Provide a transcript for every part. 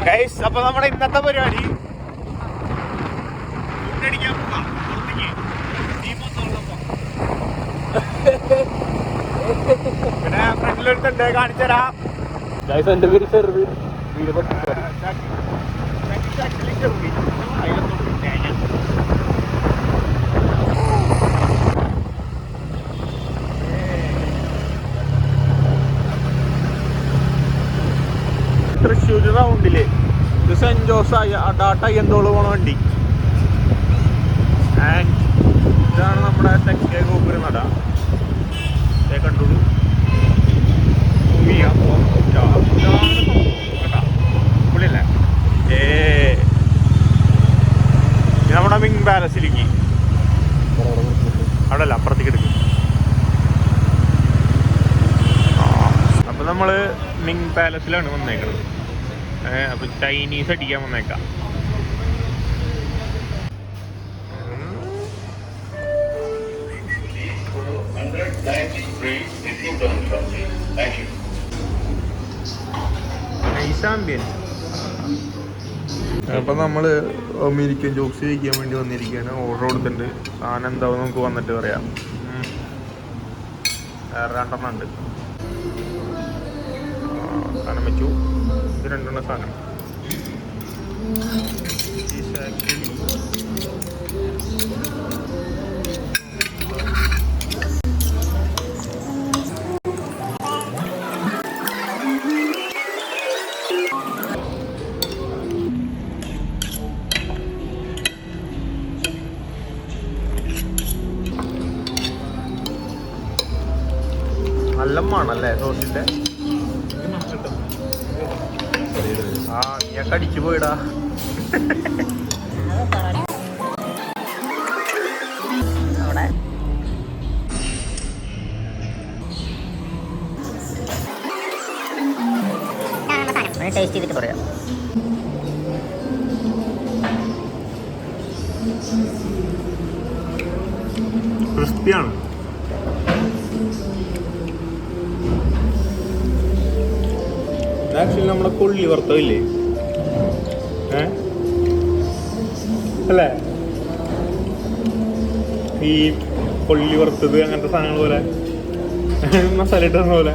Guys, അപ്പൊ നമ്മുടെ ഇന്നത്തെ പരിപാടി പിന്നെ ഫ്രണ്ടിലെടുത്തുണ്ട്, കാണിച്ചുതരാം. എന്റെ പേര് ഷെർവിൻ. തൃശ്ശൂർ റൗണ്ടില് ഇത് സെന്റ് ജോസ് ഡാട്ട എന്തോള് പോണ വണ്ടി. ആൻഡ് ഇതാണ് നമ്മുടെ തെക്കേ ഗോപുര നട. കണ്ടോളൂ, പുള്ളിയല്ലേ നമ്മുടെ മിങ് പാലസിലേക്ക്. അവിടെ അല്ല, അപ്പുറത്തേക്ക് എടുക്കും. അപ്പൊ നമ്മള് മിങ് പാലസിലാണ് വന്നേക്കുന്നത്. അപ്പൊ ചൈനീസ് അടിക്കാൻ വന്നേക്കാം. അപ്പൊ നമ്മള് അമേരിക്കൻ ജോക്സ് കഴിക്കാൻ വേണ്ടി വന്നിരിക്കുകയാണ്. ഓർഡർ കൊടുത്തിട്ടുണ്ട്. സാധനം എന്താവും നമുക്ക് വന്നിട്ട് പറയാം. വേറെ 2 ഉണ്ട്. സാധനം വെച്ചു. ഇത് 2 സാധനം. നല്ല മണല്ലേ സോസിന്റെ? ആ, നീയൊക്കെ അടിച്ചു പോയിടാ. ടേസ്റ്റ് ചെയ്തിട്ട് പറയാം. ക്രിസ്പിയാണ്. ആക്ച്വലി നമ്മുടെ കൊള്ളി വറുത്തമില്ലേ അല്ലേ? ഈ കൊള്ളി വറുത്തത് അങ്ങനത്തെ സാധനങ്ങൾ പോലെ, മസാല ഇട്ടത് പോലെ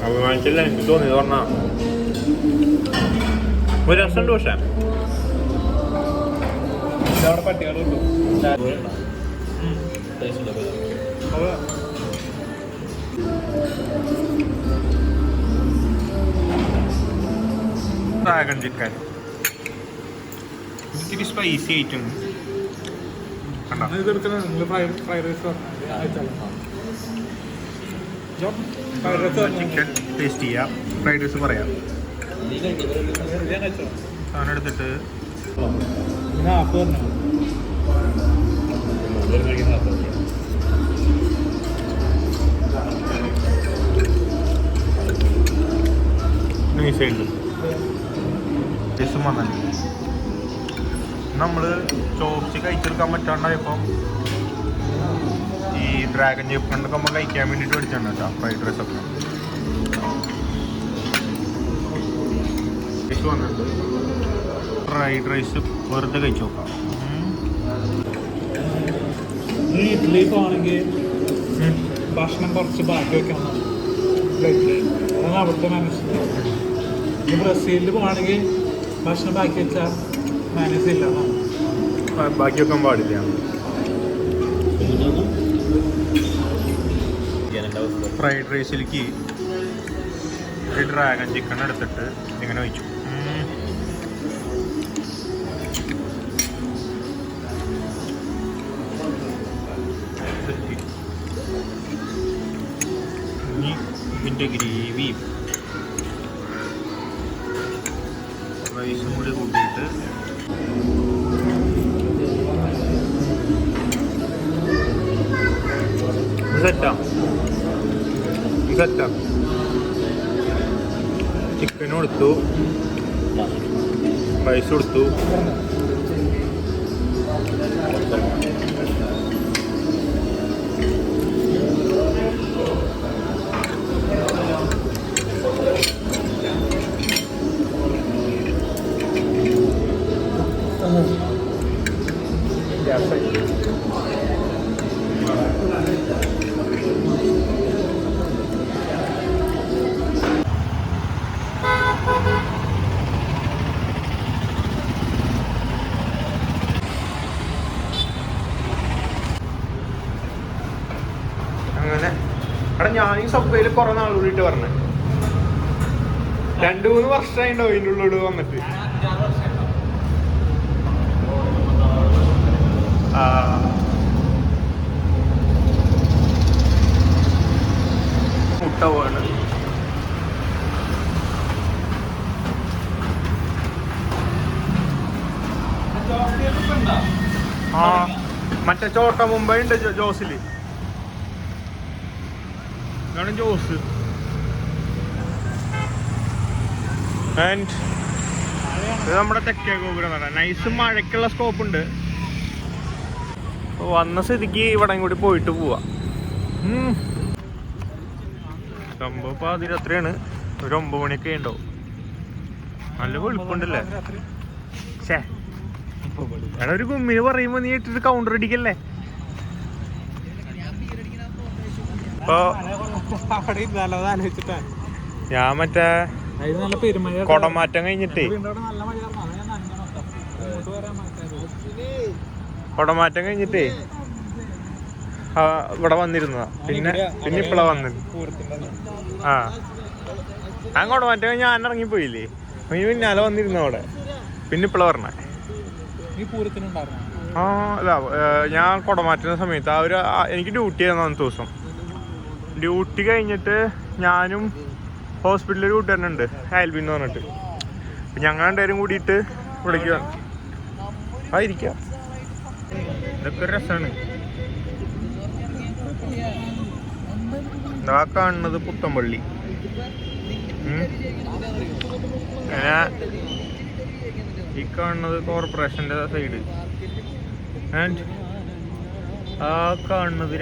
അഭിമാനിച്ചില്ല. എനിക്ക് തോന്നിയത് പറഞ്ഞാ ഒരു രസമുണ്ട്. പക്ഷേ ഇതവിടെ പട്ടികളുണ്ടോ? ഡ്രാഗൺ ചിക്കൻ ഇത്തിരി സ്പൈസി ആയിട്ടുണ്ട്. ചിക്കൻ ടേസ്റ്റ് ചെയ്യാം. ഫ്രൈഡ് റൈസ് പറയാം. സാധനം എടുത്തിട്ട് നൈസായിട്ട് നമ്മള് ചോപ്സ് കഴിച്ചെടുക്കാൻ പറ്റാണ്ടായപ്പം ഈ ഡ്രാഗൺ ചിക്കനൊക്കെ നമ്മൾ കഴിക്കാൻ വേണ്ടിയിട്ട് മേടിച്ചാണ് കേട്ടോ ഫ്രൈഡ് റൈസ് ഒക്കെ. വന്നിട്ട് ഫ്രൈഡ് റൈസ് വെറുതെ കഴിച്ചു നോക്കാം. ഇഡ്ഡലിക്ക് ആണെങ്കിൽ ഭക്ഷണം കുറച്ച് ബാക്കി വെക്കാൻ അതാണ് അവിടുത്തെ മനസ്സിൽ. ബ്രസീലിൽ പോവാണെങ്കിൽ ഭക്ഷണം ബാക്കി വെച്ചാൽ മാനേജ് ഇല്ല. ബാക്കി വെക്കാൻ പാടില്ല. ഫ്രൈഡ് റൈസിലേക്ക് ഈ ഡ്രാഗൺ ചിക്കൻ എടുത്തിട്ട് ഇങ്ങനെ വെച്ചു. ഇനി ഇതിൻ്റെ ഗ്രേവി റൈസും കൂടി കൂട്ടിയിട്ട് സെറ്റാ. ചിക്കനും കൊടുത്തു, റൈസ് കൊടുത്തു. സബ്വേയിൽ കുറെ നാൾ കൂടിയിട്ട് പറഞ്ഞത് 2-3 വർഷമായിട്ടോ ഇതിൻ്റെ ഉള്ളിലോട് വന്നിട്ട്. മുട്ട പോലെ ആ മറ്റേ ചോട്ട മുംബൈ ഉണ്ട് ജോസില്. ഇതാണ് ജോസ്. ആൻഡ് ഇത് നമ്മുടെ തെക്കേ ഗോപുരം എന്ന് പറഞ്ഞാൽ നൈസ് മഴയ്ക്കുള്ള സ്കോപ്പ് ഉണ്ട്. വന്ന സ്ഥിതിക്ക് ഇവിടെ കൂടി പോയിട്ട് പോവാ. സംഭവം ഇപ്പൊ അതിരത്രയാണ്. ഒരു 9 മണിയൊക്കെ ഉണ്ടാവും. നല്ല വെളുപ്പുണ്ടല്ലേ. ഛേ എടാ ഒരു ഗുമ്മിന് പറയുമ്പോ നീ ഇട്ടിട്ട് കൗണ്ടർ അടിക്കല്ലേ. ഇപ്പൊ ഞാൻ മറ്റേ കൊടമാറ്റം കഴിഞ്ഞിട്ടേ ഇവിടെ വന്നിരുന്നതാ. പിന്നെ ഇപ്പളാ വന്നത്. ആ ഞാൻ കൊടമാറ്റം കഴിഞ്ഞ് ഞാൻ ഇറങ്ങിപ്പോയില്ലേ. പിന്നാലെ വന്നിരുന്നു അവിടെ. പിന്നെ ഇപ്പളാ പറഞ്ഞ ആ അല്ല ഞാൻ കുടമാറ്റുന്ന സമയത്ത് എനിക്ക് ഡ്യൂട്ടി ആയിരുന്നു അന്നത്തെ ദിവസം. ഡ്യൂട്ടി കഴിഞ്ഞിട്ട് ഞാനും ഹോസ്പിറ്റലിൽ കൂട്ടുകാരനുണ്ട് ആൽബിൻ എന്ന് പറഞ്ഞിട്ട്. ഞങ്ങൾ രണ്ടുപേരും കൂടിയിട്ട് ഇവിടേക്ക് ആയിരിക്കാം. ഇതൊക്കെ ഒരു രസമാണ്. ഇതാ കാണുന്നത് പുത്തമ്പള്ളി. ഈ കാണുന്നത് കോർപ്പറേഷൻ്റെ സൈഡ്. ആൻഡ് ആ കാണുന്നത്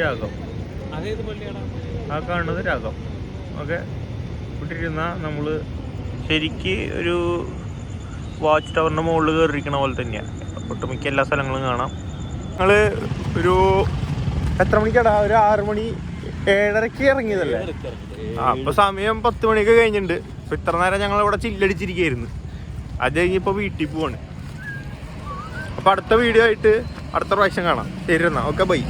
രാഗം. ഓക്കെ ഇട്ടിരുന്ന നമ്മൾ ശരിക്ക് ഒരു വാച്ച് ടവറിൻ്റെ മുകളിൽ കയറിയിരിക്കണ പോലെ തന്നെയാണ്. ഒട്ടുമിക്ക എല്ലാ സ്ഥലങ്ങളും കാണാം. ഞങ്ങൾ ഒരു എത്ര മണിക്കാടാ? ഒരു 6 മണി 7:30 ഇറങ്ങിയതല്ലേ? അപ്പോൾ സമയം 10 മണിയൊക്കെ കഴിഞ്ഞിട്ടുണ്ട്. അപ്പോൾ ഇത്ര നേരം ഞങ്ങളിവിടെ ചില്ലടിച്ചിരിക്കുകയായിരുന്നു. അത് കഴിഞ്ഞിപ്പോൾ വീട്ടിൽ പോവാണ്. അപ്പോൾ അടുത്ത വീഡിയോ ആയിട്ട് അടുത്ത പ്രാവശ്യം കാണാം. ശരി എന്നാൽ ഓക്കെ ബൈ.